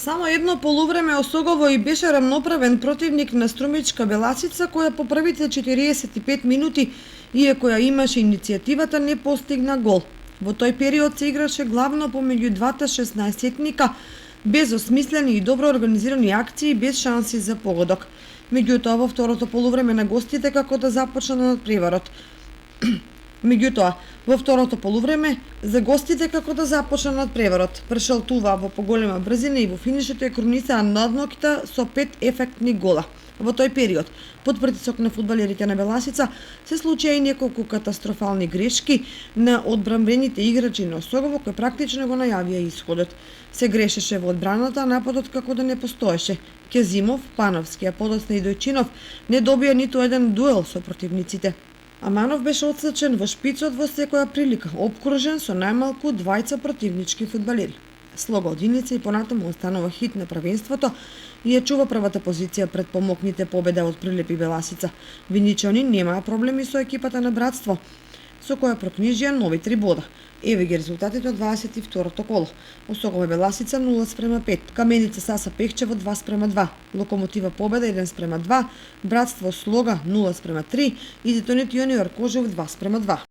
Само едно полувреме Осогово и беше рамноправен противник на Струмичка Беласица, која по првите 45 минути, иако ја имаше иницијативата, не постигна гол. Во тој период се играше главно помеѓу двата 16-етника, без осмислени и добро организирани акции и без шанси за погодок. Меѓутоа, во второто полувреме на гостите како да започна надпреварот. Во второто полувреме за гостите како да започна надпреварот. Прешалтуваа во поголема брзина и во финишот ја кронисаа надноќта со 5 ефектни гола. Во тој период, под притисок на фудбалерите на Беласица, се случија и неколку катастрофални грешки на одбранбените играчи на Осогово, кои практично го најавија исходот. Се грешеше во одбраната, а нападот како да не постоеше. Ќезимов, Пановски, а подоцна и Дојчинов не добија ниту еден дуел со противниците. Аманов беше отсечен во шпицот во секоја прилика, опкружен со најмалку двајца противнички фудбалери. Слога одиница и понатаму останува хит на првенството и ја чува првата позиција пред помокните победа од Прилепи Беласица. Виничани немаа проблеми со екипата на Братство, со која прокнижија нови 3 бода. Еве ги резултатите од 22-то коло. Осогово Беласица 0:5, Каменица Саса Пехчево 2:2, Локомотива Победа 1:2, Братство Слога 0:3 и Детонет Јуниор Кожев 2:2.